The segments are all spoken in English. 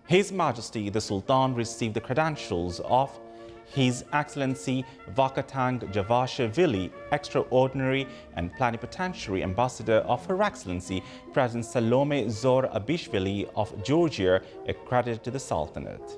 His Majesty the Sultan received the credentials of His Excellency Vakatang Javashvili, Extraordinary and Plenipotentiary Ambassador of Her Excellency President Salome Zorabishvili of Georgia, accredited to the Sultanate.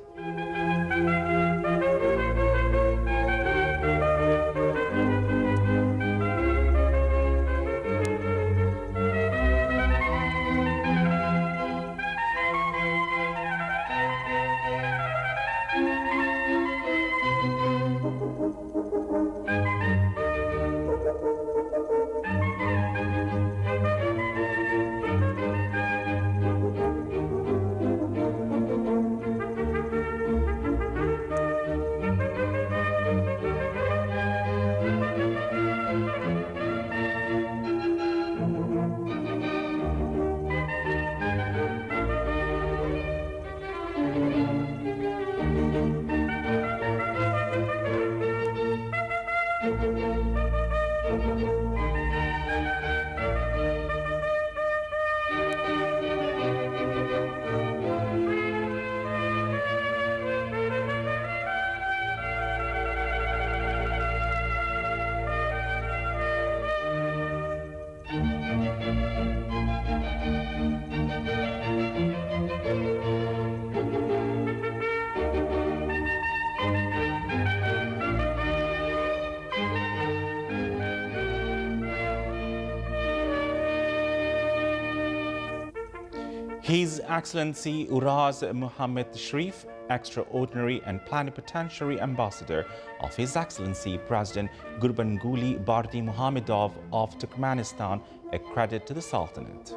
His Excellency Uraz Muhammad Sharif, Extraordinary and Plenipotentiary Ambassador of His Excellency President Gurbanguly Bardi Muhammadov of Turkmenistan, accredited to the Sultanate.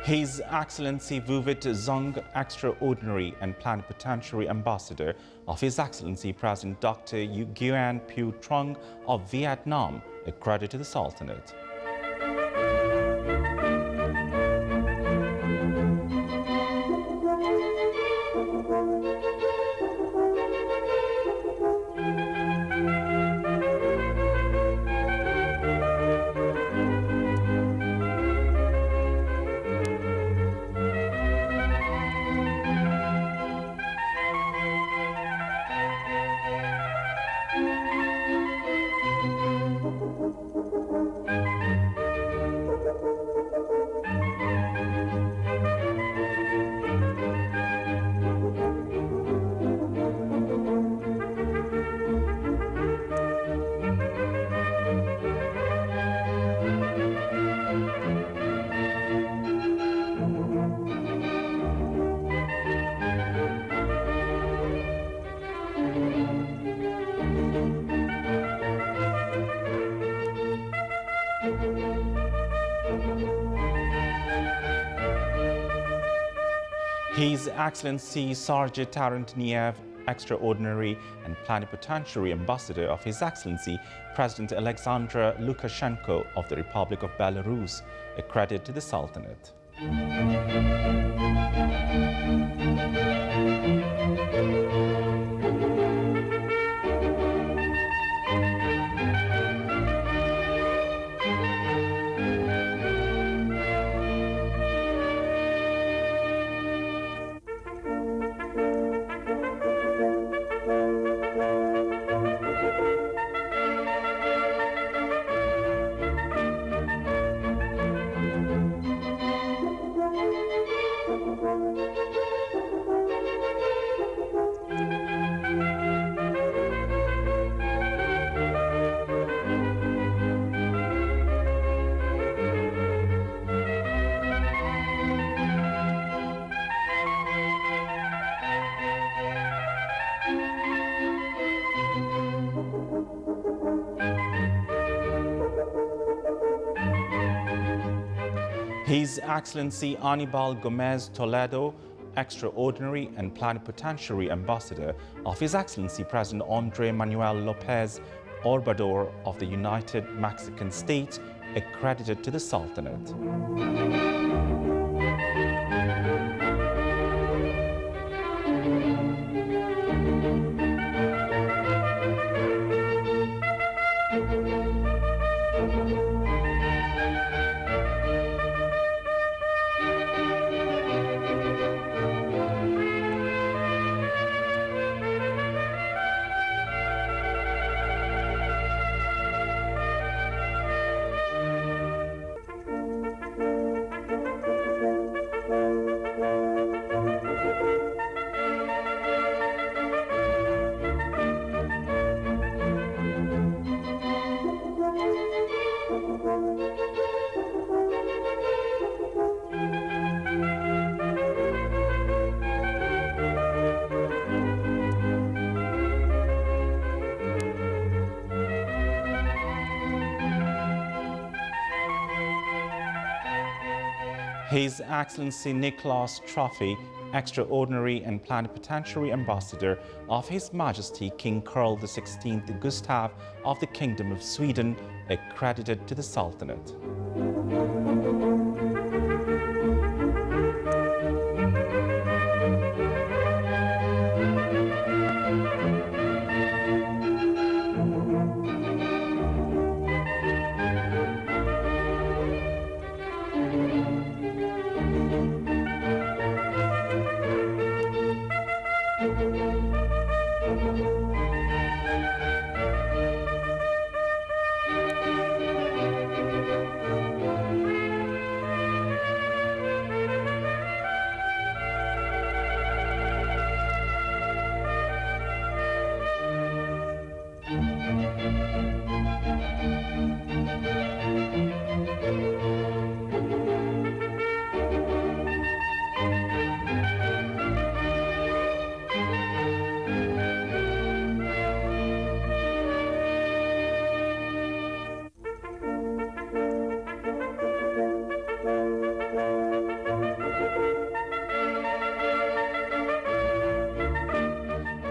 His Excellency Vu Vit Zong, Extraordinary and Plenipotentiary Ambassador of His Excellency President Dr. Nguyen Phu Trong of Vietnam, accredited to the Sultanate. His Excellency Sergei Tarantniev, Extraordinary and Plenipotentiary Ambassador of His Excellency President Alexander Lukashenko of the Republic of Belarus, accredited to the Sultanate. His Excellency Anibal Gomez Toledo, Extraordinary and Plenipotentiary Ambassador of His Excellency President Andrés Manuel López Obrador of the United Mexican States, accredited to the Sultanate. His Excellency Nicholas Trophy, Extraordinary and Plenipotentiary Ambassador of His Majesty King Carl XVI Gustav of the Kingdom of Sweden, accredited to the Sultanate.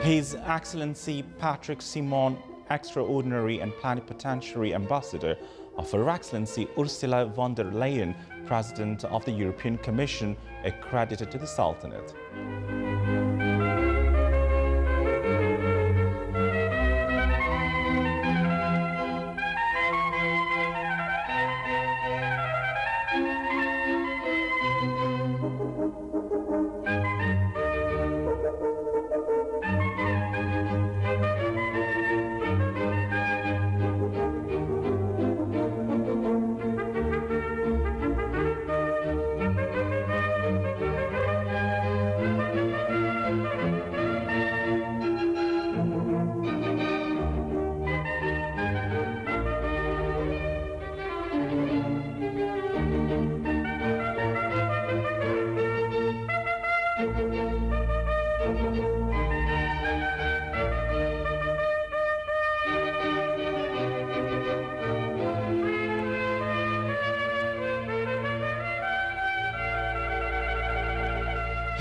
His Excellency Patrick Simon, Extraordinary and Plenipotentiary Ambassador of Her Excellency Ursula von der Leyen, President of the European Commission, accredited to the Sultanate.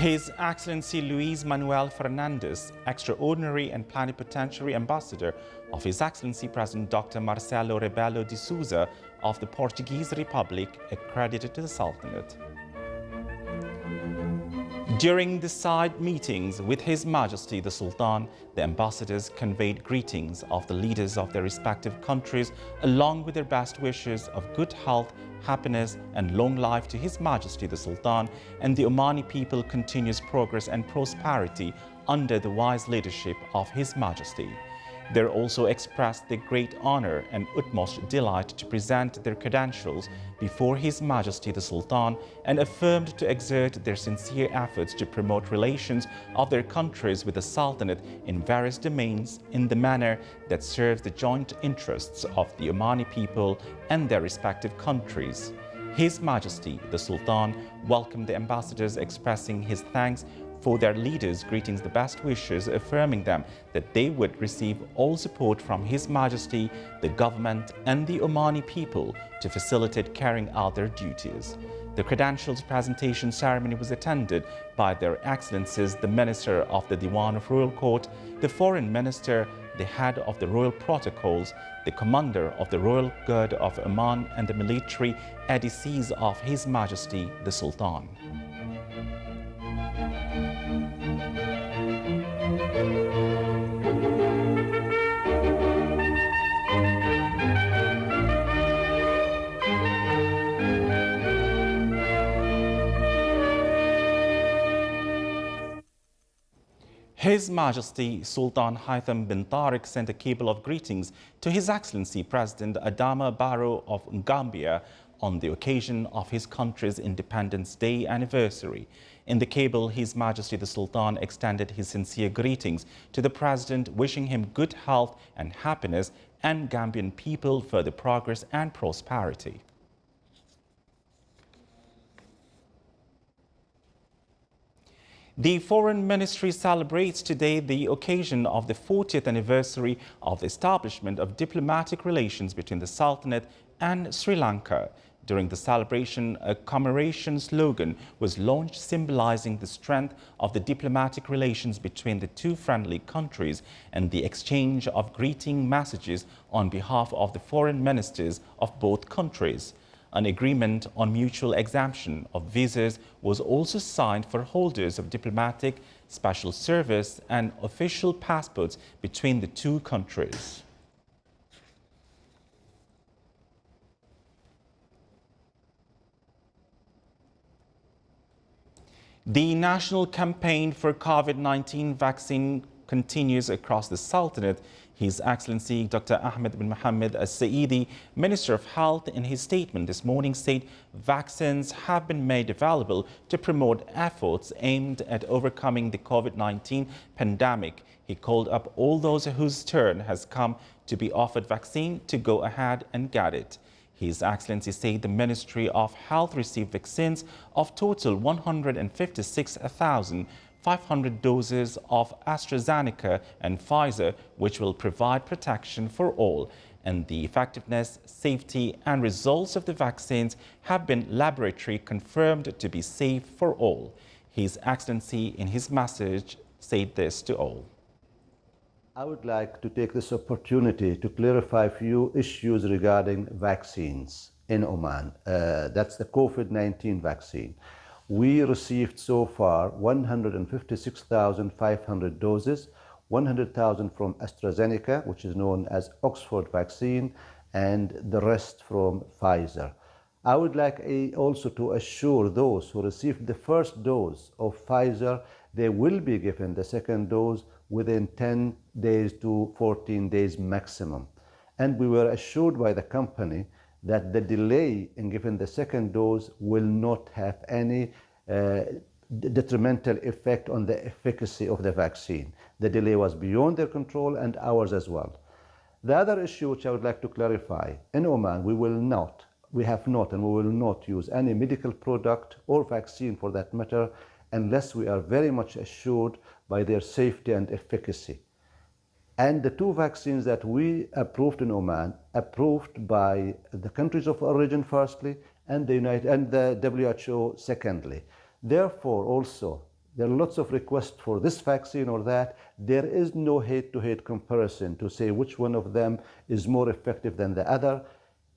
His Excellency Luis Manuel Fernandes, Extraordinary and Plenipotentiary Ambassador of His Excellency President Dr. Marcelo Rebelo de Sousa of the Portuguese Republic, accredited to the Sultanate. During the side meetings with His Majesty the Sultan, the ambassadors conveyed greetings of the leaders of their respective countries, along with their best wishes of good health, happiness and long life to His Majesty the Sultan and the Omani people continuous progress and prosperity under the wise leadership of His Majesty. They also expressed their great honor and utmost delight to present their credentials before His Majesty the Sultan and affirmed to exert their sincere efforts to promote relations of their countries with the Sultanate in various domains in the manner that serves the joint interests of the Omani people and their respective countries. His Majesty the Sultan welcomed the ambassadors, expressing his thanks for their leaders' greetings, the best wishes, affirming them that they would receive all support from His Majesty, the government and the Omani people to facilitate carrying out their duties. The credentials presentation ceremony was attended by Their Excellencies the Minister of the Diwan of Royal Court, the Foreign Minister, the Head of the Royal Protocols, the Commander of the Royal Guard of Oman and the military edifices of His Majesty the Sultan. His Majesty Sultan Haitham bin Tariq sent a cable of greetings to His Excellency President Adama Barrow of Gambia on the occasion of his country's Independence Day anniversary. In the cable, His Majesty the Sultan extended his sincere greetings to the President, wishing him good health and happiness and Gambian people further progress and prosperity. The Foreign Ministry celebrates today the occasion of the 40th anniversary of the establishment of diplomatic relations between the Sultanate and Sri Lanka. During the celebration, a commemoration slogan was launched symbolizing the strength of the diplomatic relations between the two friendly countries and the exchange of greeting messages on behalf of the foreign ministers of both countries. An agreement on mutual exemption of visas was also signed for holders of diplomatic, special service and official passports between the two countries. The national campaign for COVID-19 vaccine continues across the Sultanate. His Excellency Dr. Ahmed bin Mohammed Al-Saidi, Minister of Health, in his statement this morning said vaccines have been made available to promote efforts aimed at overcoming the COVID-19 pandemic. He called up all those whose turn has come to be offered vaccine to go ahead and get it. His Excellency said the Ministry of Health received vaccines of total 156,500 doses of AstraZeneca and Pfizer, which will provide protection for all. And the effectiveness, safety and results of the vaccines have been laboratory confirmed to be safe for all. His Excellency, in his message, said this to all. I would like to take this opportunity to clarify a few issues regarding vaccines in Oman. That's the COVID-19 vaccine. We received so far 156,500 doses, 100,000 from AstraZeneca, which is known as Oxford vaccine, and the rest from Pfizer. I would like also to assure those who received the first dose of Pfizer, they will be given the second dose within 10 days to 14 days maximum. And we were assured by the company that the delay in giving the second dose will not have any detrimental effect on the efficacy of the vaccine. The delay was beyond their control and ours as well. The other issue which I would like to clarify, in Oman we have not and we will not use any medical product or vaccine for that matter unless we are very much assured by their safety and efficacy. And the two vaccines that we approved in Oman, approved by the countries of origin firstly, and the WHO secondly. Therefore, also, there are lots of requests for this vaccine or that. There is no head-to-head comparison to say which one of them is more effective than the other.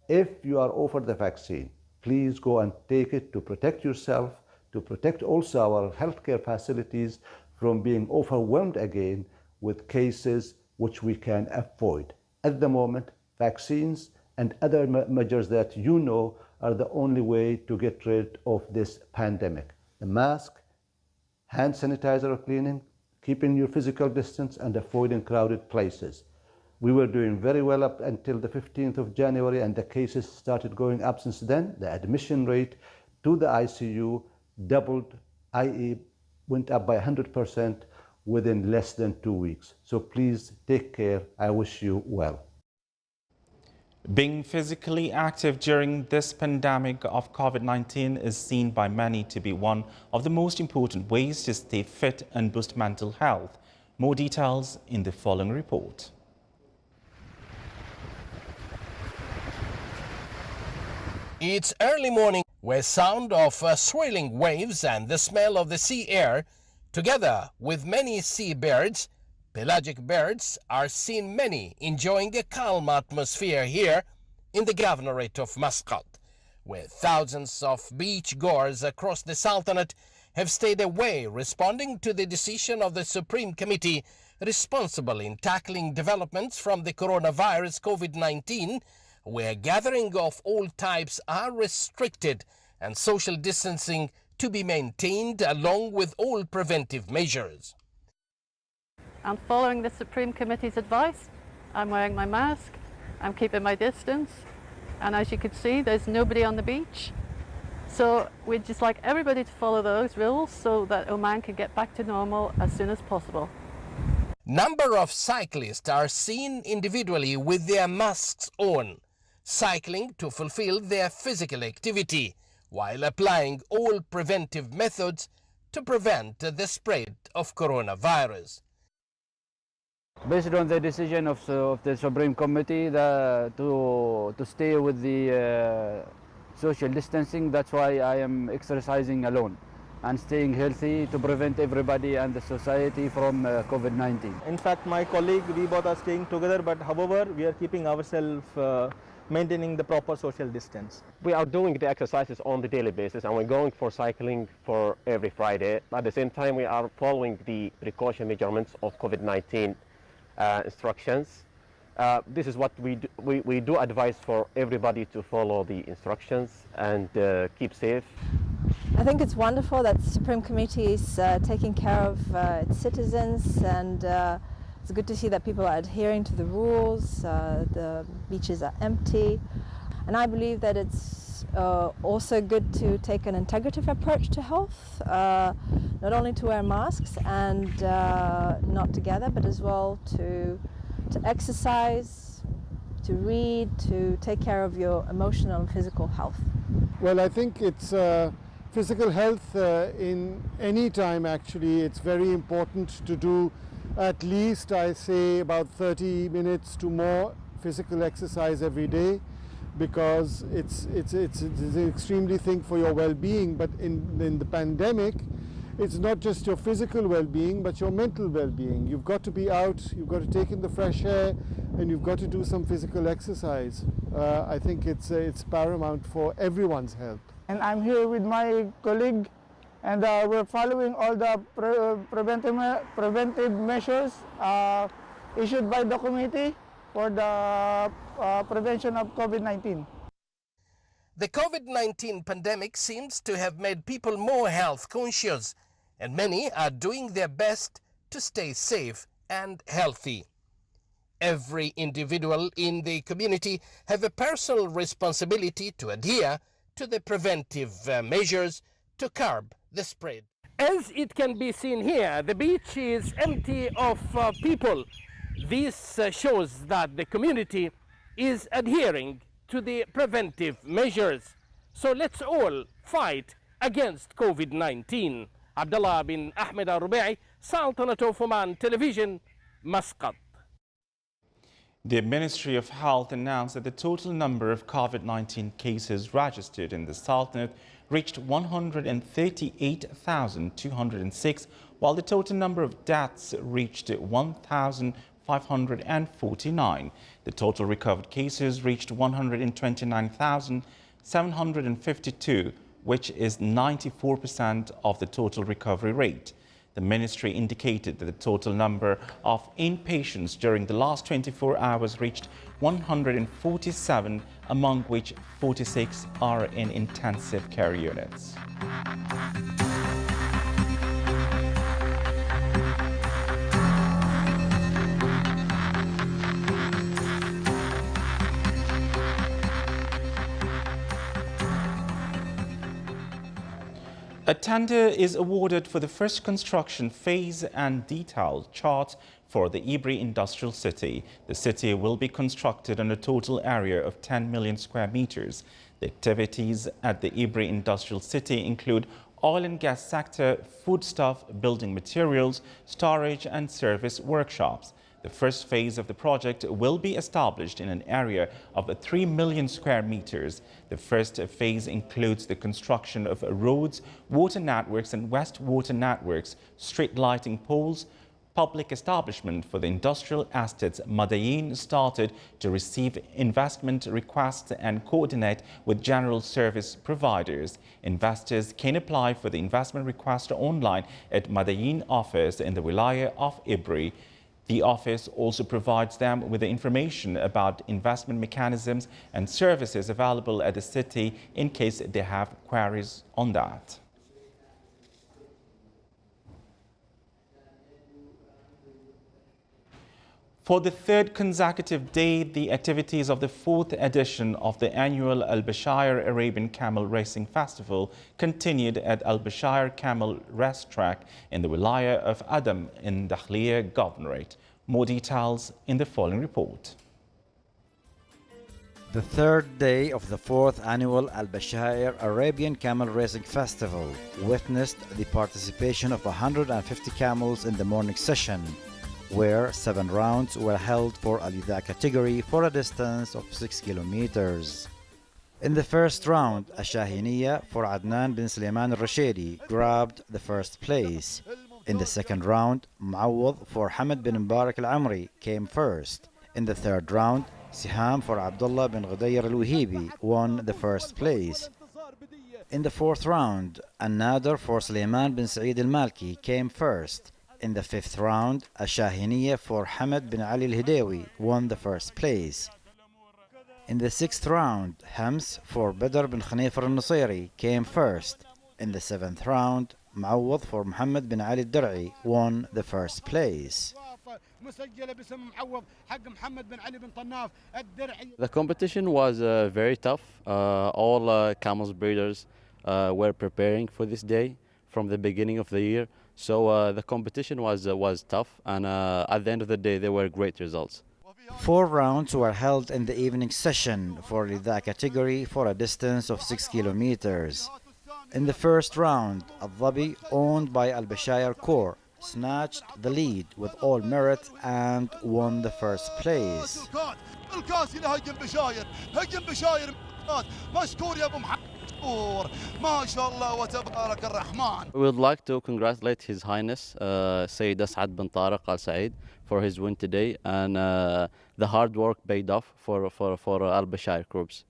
If you are offered the vaccine, please go and take it to protect yourself, to protect also our healthcare facilities from being overwhelmed again with cases which we can avoid. At the moment, vaccines and other measures that you know are the only way to get rid of this pandemic. The mask, hand sanitizer cleaning, keeping your physical distance and avoiding crowded places. We were doing very well up until the 15th of January and the cases started going up since then. The admission rate to the ICU doubled, i.e. went up by 100% within less than 2 weeks. So please take care. I wish you well. Being physically active during this pandemic of COVID-19 is seen by many to be one of the most important ways to stay fit and boost mental health. More details in the following report. It's early morning where sound of swirling waves and the smell of the sea air, together with many seabirds, pelagic birds, are seen many enjoying a calm atmosphere here in the Governorate of Muscat, where thousands of beach-goers across the Sultanate have stayed away, responding to the decision of the Supreme Committee responsible in tackling developments from the coronavirus COVID-19, where gathering of all types are restricted and social distancing to be maintained along with all preventive measures. I'm following the Supreme Committee's advice. I'm wearing my mask, I'm keeping my distance, and as you can see, there's nobody on the beach. So we'd just like everybody to follow those rules so that Oman can get back to normal as soon as possible. Number of cyclists are seen individually with their masks on, cycling to fulfill their physical activity, while applying all preventive methods to prevent the spread of coronavirus. Based on the decision of the Supreme Committee to stay with the social distancing, that's why I am exercising alone and staying healthy to prevent everybody and the society from COVID-19. In fact, my colleague, we both are staying together, but however, we are keeping ourselves maintaining the proper social distance. We are doing the exercises on the daily basis, and we're going for cycling for every Friday. At the same time, we are following the precaution measurements of COVID-19 instructions. This is what we do advise for everybody to follow the instructions and keep safe. I think it's wonderful that the Supreme Committee is taking care of its citizens, and it's good to see that people are adhering to the rules. The beaches are empty, and I believe that it's also good to take an integrative approach to health, not only to wear masks and not together, but as well to exercise, to read, to take care of your emotional and physical health. Well, I think it's physical health in any time. Actually, it's very important to do at least, I say, about 30 minutes to more physical exercise every day, because it's an extremely thing for your well-being. But in the pandemic, it's not just your physical well-being, but your mental well-being. You've got to be out, you've got to take in the fresh air, and you've got to do some physical exercise. I think it's paramount for everyone's health. And I'm here with my colleague, and we're following all the preventive measures issued by the committee for the prevention of COVID-19. The COVID-19 pandemic seems to have made people more health conscious, and many are doing their best to stay safe and healthy. Every individual in the community have a personal responsibility to adhere to the preventive measures to curb the spread. As it can be seen here, the beach is empty of people. This shows that the community is adhering to the preventive measures. So let's all fight against COVID-19. Abdullah bin Ahmed Al-Rubai, Sultanate of Oman Television, Muscat. The Ministry of Health announced that the total number of COVID-19 cases registered in the Sultanate reached 138,206, while the total number of deaths reached 1,549. The total recovered cases reached 129,752, which is 94% of the total recovery rate. The ministry indicated that the total number of inpatients during the last 24 hours reached 147, among which 46 are in intensive care units. A tender is awarded for the first construction phase and detailed chart for the Ibri Industrial City. The city will be constructed on a total area of 10 million square meters. The activities at the Ibri Industrial City include oil and gas sector, foodstuff, building materials, storage and service workshops. The first phase of the project will be established in an area of 3 million square meters. The first phase includes the construction of roads, water networks and wastewater networks, street lighting poles, public establishment for the industrial estates. Madayin started to receive investment requests and coordinate with general service providers. Investors can apply for the investment request online at Madayin office in the Wilaya of Ibri. The office also provides them with the information about investment mechanisms and services available at the city in case they have queries on that. For the third consecutive day, the activities of the fourth edition of the annual Al-Bashair Arabian Camel Racing Festival continued at Al-Bashair Camel Racetrack in the Wilaya of Adam in Dakhliya Governorate. More details in the following report. The third day of the fourth annual Al-Bashair Arabian Camel Racing Festival witnessed the participation of 150 camels in the morning session, where 7 rounds were held for Al-Ida category for a distance of 6 kilometers. In the first round, Ashahiniya for Adnan bin Sulaiman al-Rashidi grabbed the first place. In the second round, Muawwad for Hamad bin Mubarak al-Amri came first. In the third round, Siham for Abdullah bin Ghudayr al-Wahibi won the first place. In the fourth round, An-Nadar for Sulaiman bin Sa'id al-Malki came first. In the fifth round, Ashahiniya for Hamad bin Ali al-Hidawi won the first place. In the sixth round, Hams for Badr bin Khanifar al-Nusayri came first. In the seventh round, Muawwad for Muhammad bin Ali al-Dar'i won the first place. The competition was very tough. All camels breeders were preparing for this day from the beginning of the year. So the competition was tough, and at the end of the day, there were great results. 4 rounds were held in the evening session for the category for a distance of 6 kilometers. In the first round, Al-Dhabi, owned by Al-Bashair Corps, snatched the lead with all merit and won the first place. We would like to congratulate His Highness Sayyid As'ad bin Tariq Al Said for his win today, and the hard work paid off for Al-Bashair Corps.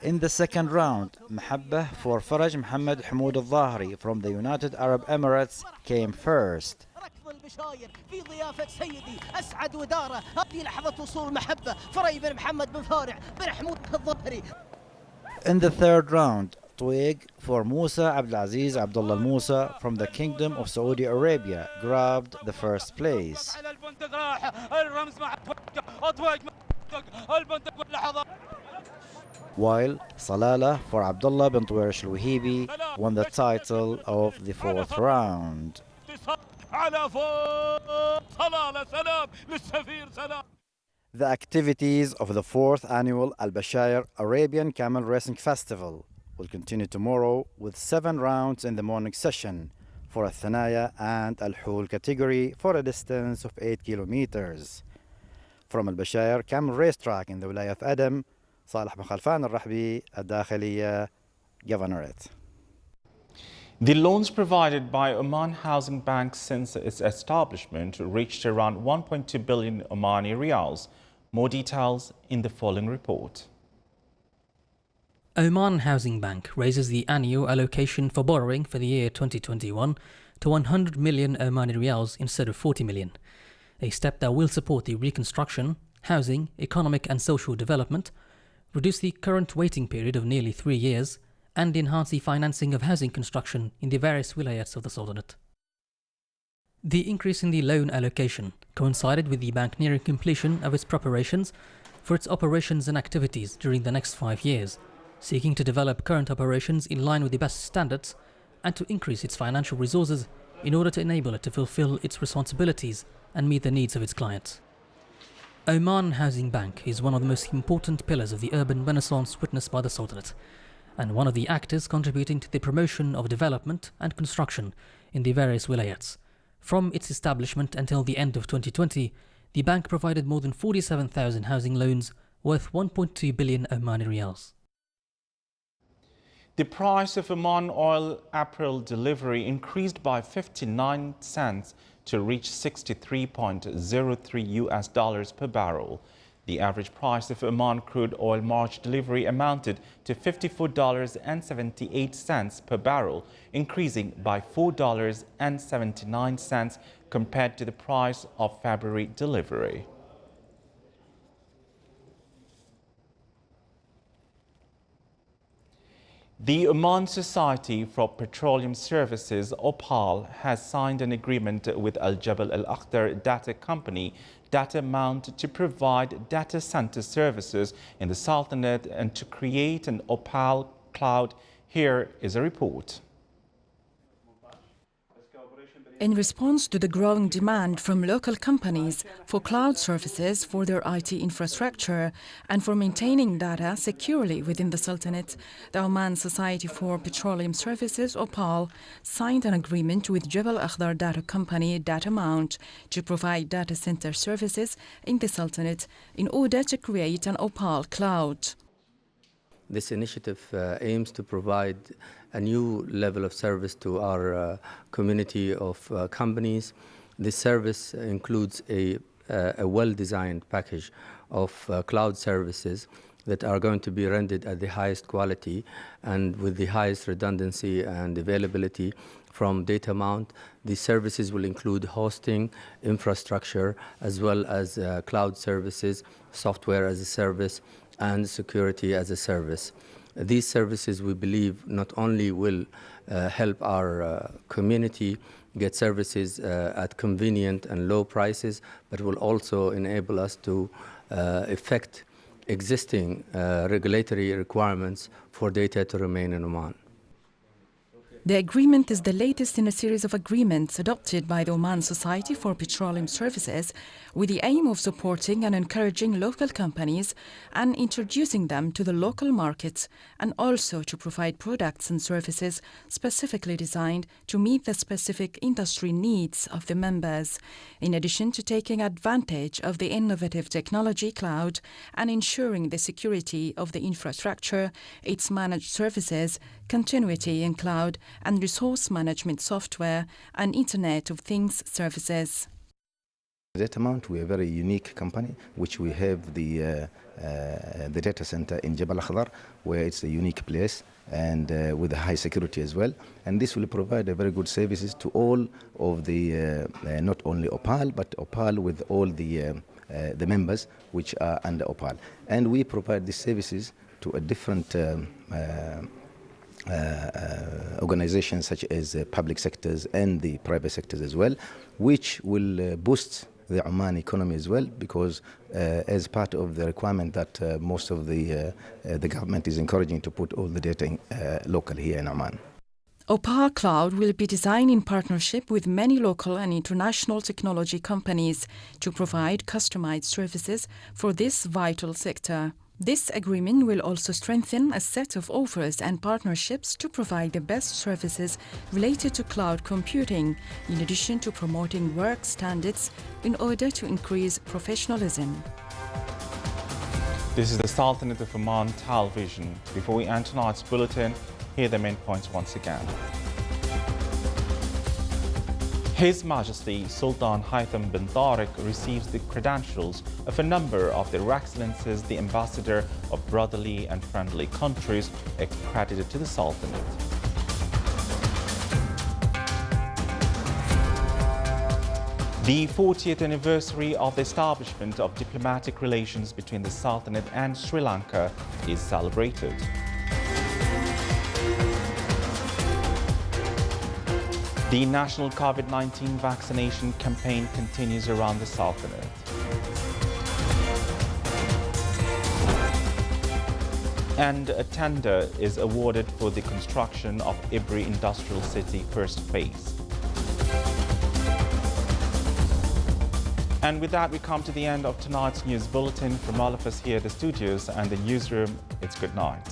In the second round, Mahabbah for Faraj Muhammad Hamoud al-Dhahri from the United Arab Emirates came first. In the third round, Twig for Musa Abdulaziz Abdullah Musa from the Kingdom of Saudi Arabia grabbed the first place. While Salala for Abdullah bin Tuwarish al-Wahibi won the title of the fourth round. The activities of the fourth annual Al-Bashair Arabian Camel Racing Festival will continue tomorrow with 7 rounds in the morning session for a Thanaya and Al-Hul category for a distance of 8 kilometers. From Al-Bashair Camel Racetrack in the Wilaya of Adam, Salih bin Khalfan al-Rahbi, Al-Dakhiliya Governorate. The loans provided by Oman Housing Bank since its establishment reached around 1.2 billion Omani riyals. More details in the following report. Oman Housing Bank raises the annual allocation for borrowing for the year 2021 to 100 million Omani riyals instead of 40 million, a step that will support the reconstruction, housing, economic and social development, reduce the current waiting period of nearly 3 years, and enhance the financing of housing construction in the various wilayats of the Sultanate. The increase in the loan allocation coincided with the bank nearing completion of its preparations for its operations and activities during the next 5 years, seeking to develop current operations in line with the best standards and to increase its financial resources in order to enable it to fulfill its responsibilities and meet the needs of its clients. Oman Housing Bank is one of the most important pillars of the urban renaissance witnessed by the Sultanate, and one of the actors contributing to the promotion of development and construction in the various wilayats. From its establishment until the end of 2020, The bank provided more than 47,000 housing loans worth 1.2 billion Omani riyals. The price of Oman oil April delivery increased by 59 cents to reach $63.03 per barrel. The average price of Oman crude oil March delivery amounted to $54.78 per barrel, increasing by $4.79 compared to the price of February delivery. The Oman Society for Petroleum Services, OPAL, has signed an agreement with Al Jabal Al Akhtar Data Company, Data Mount, to provide data center services in the Sultanate and to create an OPAL cloud. Here is a report. In response to the growing demand from local companies for cloud services for their IT infrastructure and for maintaining data securely within the Sultanate, the Oman Society for Petroleum Services, OPAL, signed an agreement with Jabal Akhdar Data Company, Data Mount, to provide data center services in the Sultanate in order to create an OPAL cloud. This initiative aims to provide a new level of service to our community of companies. This service includes a well-designed package of cloud services that are going to be rendered at the highest quality and with the highest redundancy and availability from Data Mount. These services will include hosting, infrastructure, as well as cloud services, software as a service, and security as a service. These services, we believe, not only will help our community get services at convenient and low prices, but will also enable us to effect existing regulatory requirements for data to remain in Oman. The agreement is the latest in a series of agreements adopted by the Oman Society for Petroleum Services with the aim of supporting and encouraging local companies and introducing them to the local markets, and also to provide products and services specifically designed to meet the specific industry needs of the members, in addition to taking advantage of the innovative technology cloud and ensuring the security of the infrastructure, its managed services, continuity in cloud, and resource management software and Internet of Things services. Data Mount, we are a very unique company, which we have the data center in Jabal Akhdar, where it's a unique place and with a high security as well. And this will provide a very good services to all of the, not only OPAL, but OPAL with all the members which are under OPAL. And we provide these services to a different organizations such as public sectors and the private sectors as well, which will boost the Oman economy as well, because as part of the requirement that most of the government is encouraging to put all the data in, locally here in Oman. OPAL Cloud will be designed in partnership with many local and international technology companies to provide customized services for this vital sector. This agreement will also strengthen a set of offers and partnerships to provide the best services related to cloud computing, in addition to promoting work standards in order to increase professionalism. This is the Sultanate of Oman television. Before we end tonight's bulletin, here are the main points once again. His Majesty Sultan Haitham bin Tariq receives the credentials of a number of Their Excellencies, the Ambassador of Brotherly and Friendly Countries, accredited to the Sultanate. The 40th anniversary of the establishment of diplomatic relations between the Sultanate and Sri Lanka is celebrated. The national COVID-19 vaccination campaign continues around the Sultanate. And a tender is awarded for the construction of Ibri Industrial City first phase. And with that, we come to the end of tonight's news bulletin. From all of us here at the studios and the newsroom, it's good night.